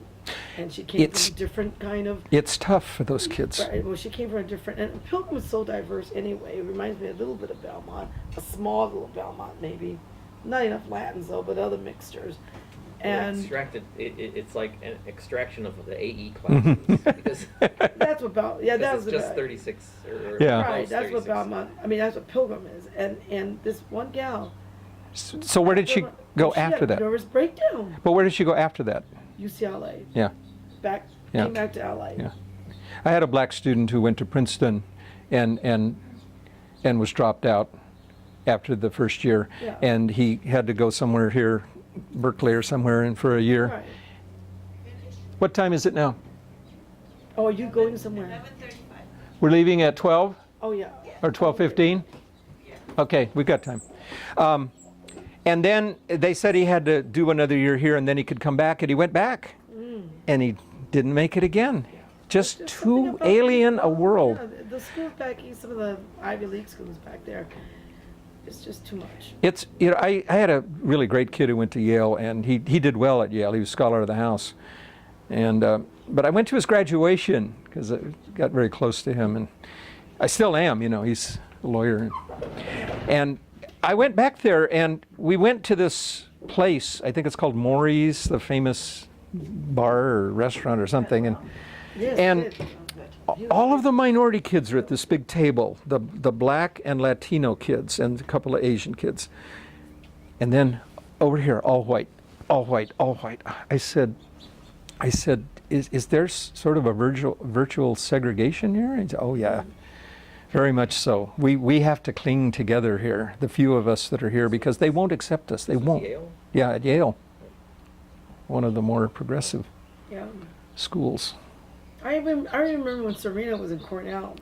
and she came from a different kind of. It's tough for those kids. Right. Well, she came from a different, and Pilgrim is so diverse anyway. It reminds me a little bit of Belmont, a small little Belmont maybe, not enough Latins though, but other mixtures. And it's like an extraction of the AE classes. Because that's what that was just about. 36 or Yeah. Right, that's 36. what Belmont. I mean, that's what Pilgrim is, and this one gal. So where did she go she after had a that? nervous breakdown. But where did she go after that? UCLA. Yeah. Came back to LA. Yeah. I had a black student who went to Princeton and was dropped out after the first year. Yeah. And he had to go somewhere here, Berkeley or somewhere, and for a year. Right. What time is it now? Oh, are you going somewhere? 11:35. We're leaving at 12 Oh yeah. or 12:15? Okay, we've got time. And then they said he had to do another year here and then he could come back, and he went back. And he didn't make it again. Just There's something too about alien a people, world. yeah, the schools back east, some of the Ivy League schools back there, it's just too much. It's, I had a really great kid who went to Yale, and he did well at Yale. He was Scholar of the House. And, but I went to his graduation because I got very close to him, and I still am, he's a lawyer. And I went back there, and we went to this place, I think it's called Maury's, the famous bar or restaurant or something. And Yes, And it is. all of the minority kids are at this big table, the black and Latino kids and a couple of Asian kids. And then over here, all white, all white, all white. I said, is there sort of a virtual segregation here? And he said, "Oh yeah, very much so. We have to cling together here, the few of us that are here, because they won't accept us. They won't." Yale? Yeah, at Yale. One of the more progressive Yeah. schools. I remember when Serena was in Cornell,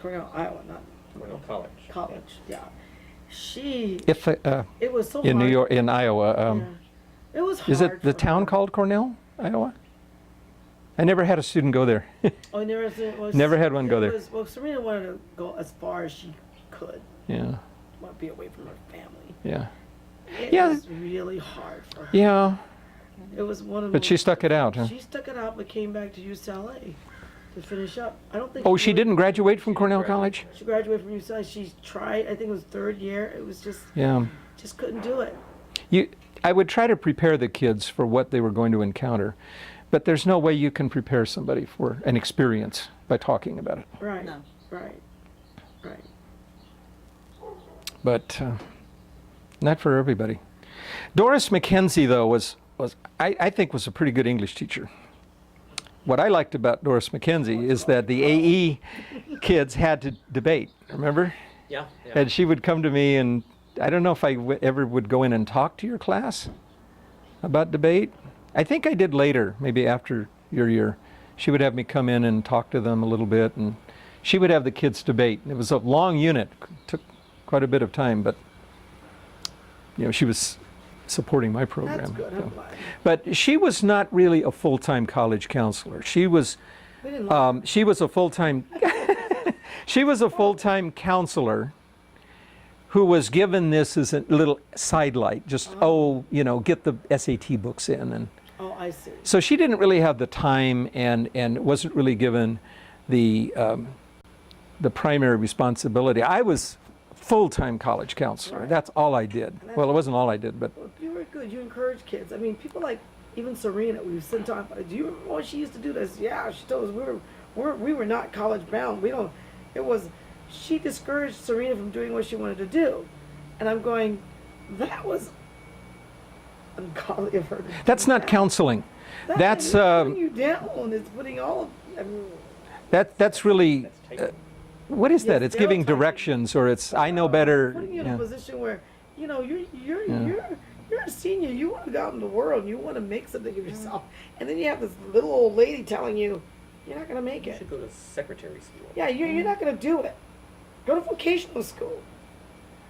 Iowa, not Cornell College. college. Yeah. She. If It was so in New hard. York, in Iowa, Yeah. It was hard. Is it the for town her. called Cornell, Iowa? I never had a student go there. Oh, you never seen, well, Never had one go it there. was- well, Serena wanted to go as far as she could. Yeah, Want to be away from her family. yeah, It Yeah. was really hard for her. yeah. It was one of But those- she stuck it out, huh? She stuck it out, but came back to UCLA to finish up. I don't think. Oh, she really- didn't graduate from She didn't Cornell graduate. College? She graduated from UCLA. She tried. I think it was third year. It was Yeah. just couldn't do it. I would try to prepare the kids for what they were going to encounter, but there's no way you can prepare somebody for an experience by talking about it. Right. No. Right. Right. But not for everybody. Doris McKenzie, though, was I think was a pretty good English teacher. What I liked about Doris McKenzie is that the AE kids had to debate, remember? Yeah, yeah. And she would come to me, and I don't know if I ever would go in and talk to your class about debate. I think I did later, maybe after your year. She would have me come in and talk to them a little bit, and she would have the kids debate. It was a long unit, took quite a bit of time, but you know, she was supporting my program. That's good. so. I'm glad. But she was not really a full-time college counselor. She was We didn't like she was a full-time she was a full-time counselor who was given this as a little sidelight, just you know, get the SAT books in, and Oh, I see. so she didn't really have the time and wasn't really given the primary responsibility. I was full-time college counselor. Right. That's all I did. Well, it wasn't all I did, but Well, you were good. You encouraged kids. I mean, people like even Serena. We've seen talking about. Do you remember when she used to do this? Yeah, she told us we were not college bound. We don't. It was. She discouraged Serena from doing what she wanted to do, and I'm going. That was ungodly of her. To do that's not that. counseling. That That's is putting you down. It's putting all of. I mean, that's really That's tight. what is that? Yes, It's giving stereotyping. directions, or it's I know better. putting you in yeah. a position where you know you're Yeah. you're a senior. You want to go out in the world. You want to make something of yourself, and then you have this little old lady telling you you're not going to make You it. should go to secretary school. Yeah, you're not going to do it. Go to vocational school.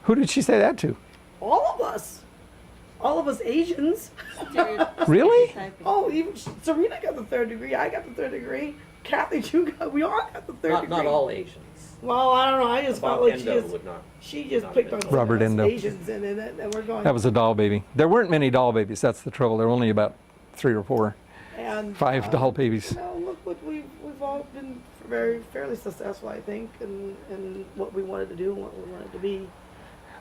Who did she say that to? All of us Asians. Really? Stereotyping. Oh, even Serena got the third degree. I got the third degree. Kathy, we all got the third degree. Not all Asians. Well, I don't know. I just felt Bob like Endo would not. she just not picked have on been Robert us Endo. Asians, and we're going. That was a doll baby. There weren't many doll babies. That's the trouble. There were only about 3 or 4, and 5 doll babies. No, look what we've all been fairly successful, I think, in what we wanted to do and what we wanted to be.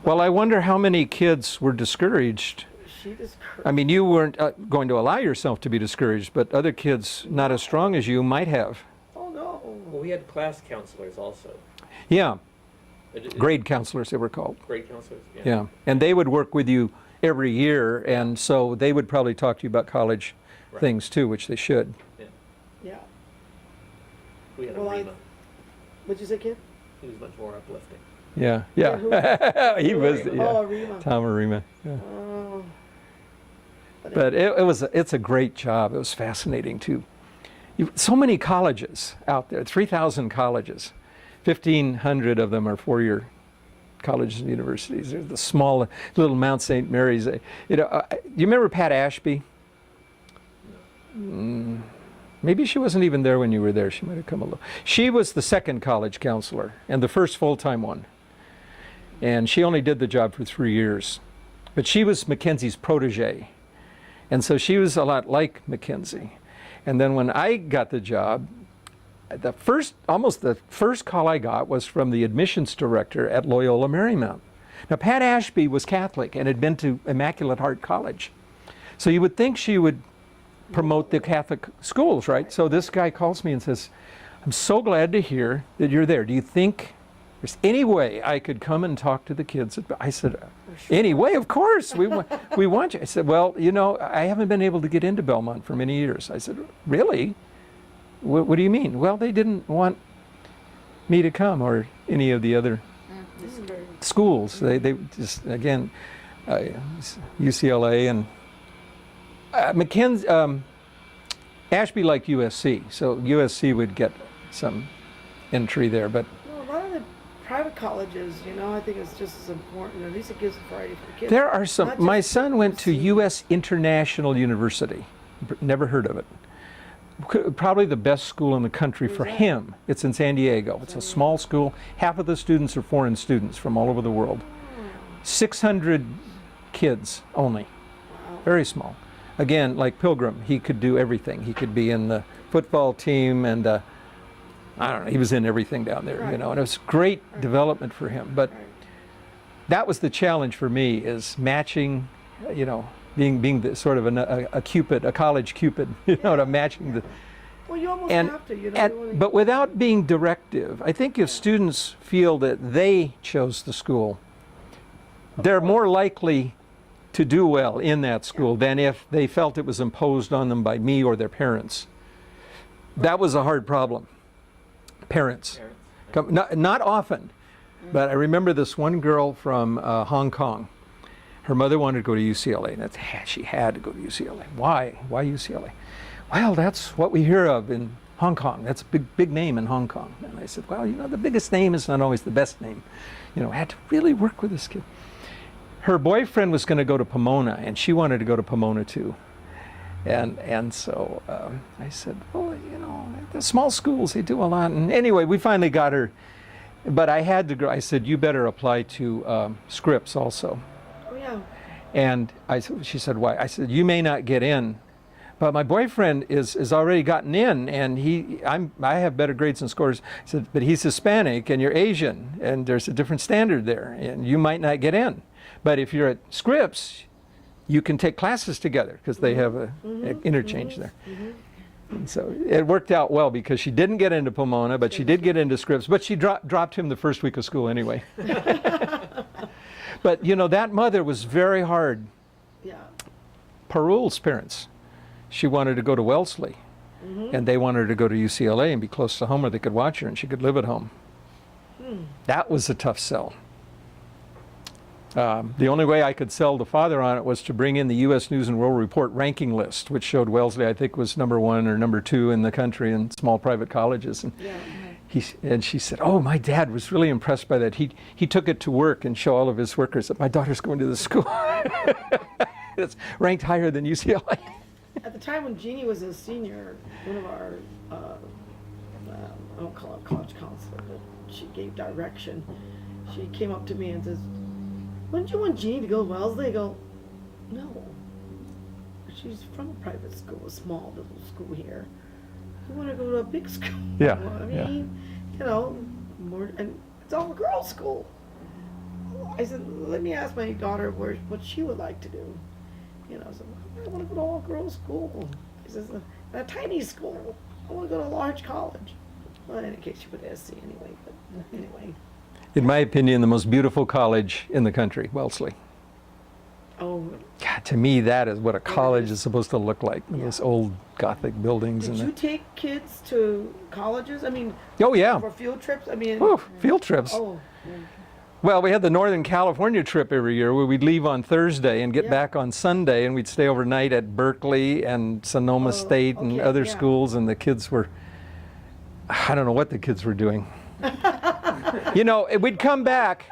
Well, I wonder how many kids were discouraged. She just I mean, you weren't going to allow yourself to be discouraged, but other kids not as strong as you might have. oh no. Well, we had class counselors also. Yeah, It- grade counselors they were called. Grade counselors. Yeah, and they would work with you every year, and so they would probably talk to you about college Right. things too, which they should. Yeah. We had Well, a Rima. What'd you say, kid? He was much more uplifting. Yeah, Yeah, yeah. He was, Rima. yeah. Oh, Rima. Tom Arima. Yeah. Oh. But it's a great job. It was fascinating too. So many colleges out there, 3,000 colleges. 1,500 of them are 4-year colleges and universities. They're the small little Mount St. Mary's. You know, you remember Pat Ashby? Maybe she wasn't even there when you were there. She might have come along. She was the second college counselor and the first full-time one. And she only did the job for 3 years. But she was Mackenzie's protege. And so she was a lot like Mackenzie. And then when I got the job, almost the first call I got was from the admissions director at Loyola Marymount. Now, Pat Ashby was Catholic and had been to Immaculate Heart College. So you would think she would promote the Catholic schools, right? So this guy calls me and says, I'm so glad to hear that you're there. Do you think there's any way I could come and talk to the kids? I said, any way, of course. We want you. I said, well, you know, I haven't been able to get into Belmont for many years. I said, really? What do you mean? Well, they didn't want me to come or any of the other schools. They just, again, UCLA and Ashby liked USC, so USC would get some entry there. But No, a lot of the private colleges, you know, I think it's just as important. At least it gives a variety for the kids. There are some. Not My just son went to see- U.S. International University. Never heard of it. Probably the best school in the country for Where's that? him. It's in San Diego. It's a small school. Half of the students are foreign students from all over the world. 600 kids only. Wow. Very small. Again, like Pilgrim, he could do everything. He could be in the football team, and I don't know, he was in everything down there, you Right. know, and it was great development for him. But Right. that was the challenge for me, is matching, you know, being the, sort of a cupid, a college cupid, you know, to matching the. Well, you almost And, have to, you know. you wanna- but without being directive, I think if students feel that they chose the school, they're more likely to do well in that school than if they felt it was imposed on them by me or their parents. That was a hard problem. Parents. Not often, but I remember this one girl from Hong Kong. Her mother wanted to go to UCLA, and she had to go to UCLA. Why? Why UCLA? Well, that's what we hear of in Hong Kong. That's a big name in Hong Kong. And I said, well, you know, the biggest name is not always the best name. You know, I had to really work with this kid. Her boyfriend was going to go to Pomona, and she wanted to go to Pomona too. And so I said, well, you know, the small schools, they do a lot. And anyway, we finally got her. But I had to go. I said, you better apply to Scripps also. Oh, yeah. And she said, why? I said, you may not get in, but my boyfriend is already gotten in, and I have better grades and scores. I said, but he's Hispanic, and you're Asian, and there's a different standard there, and you might not get in. But if you're at Scripps, you can take classes together, because they have an interchange there. And so it worked out well, because she didn't get into Pomona, but she did get into Scripps. But she dropped him the first week of school anyway. But, you know, that mother was very hard. Yeah. Parul's parents, she wanted to go to Wellesley, and they wanted her to go to UCLA and be close to home where they could watch her and she could live at home. That was a tough sell. The only way I could sell the father on it was to bring in the U.S. News and World Report ranking list, which showed Wellesley, I think, was #1 or #2 in the country in small private colleges. And Yeah. and she said, oh, my dad was really impressed by that. He took it to work and show all of his workers that my daughter's going to the school. It's ranked higher than UCLA. At the time when Jeannie was a senior, one of our, I don't call it college counselor, but she gave direction. She came up to me and says, wouldn't you want Jeannie to go to Wellesley? I go, no. She's from a private school, a small little school here. You want to go to a big school? Yeah, I mean, you know, more, and it's all a girls' school. I said, let me ask my daughter what she would like to do. You know, so I want to go to all girls' school. He says, a tiny school. I want to go to a large college. Well, in any case, she would SC anyway, but anyway. In my opinion, the most beautiful college in the country, Wellesley. Oh, God, to me, that is what a college is supposed to look like. Yeah. Those old Gothic buildings. did And you take kids to colleges? I mean, oh, yeah. for field trips? I mean, Oh, field trips. oh, Well, we had the Northern California trip every year where we'd leave on Thursday and get Yeah. back on Sunday, and we'd stay overnight at Berkeley and Sonoma Oh, State and okay, other yeah. schools, and the kids were, I don't know what the kids were doing. You know, we'd come back,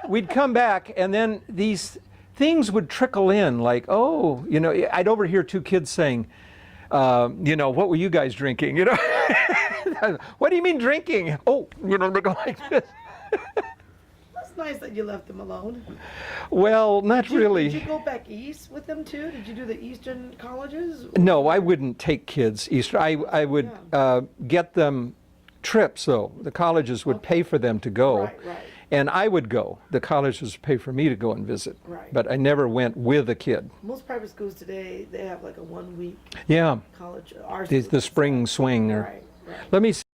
and then these things would trickle in, like, oh, you know, I'd overhear two kids saying, you know, what were you guys drinking? You know, what do you mean drinking? Oh, you know, they go like this. That's nice that you left them alone. Well, not Did you, really. Did you go back east with them too? Did you do the eastern colleges? No, I wouldn't take kids Easter. I would get them trips, though. The colleges would pay for them to go. Right, right. And I would go. The colleges would pay for me to go and visit. Right. But I never went with a kid. Most private schools today, they have like a 1 week Yeah, college. Ours the is- spring swing. Or, Right, right. let me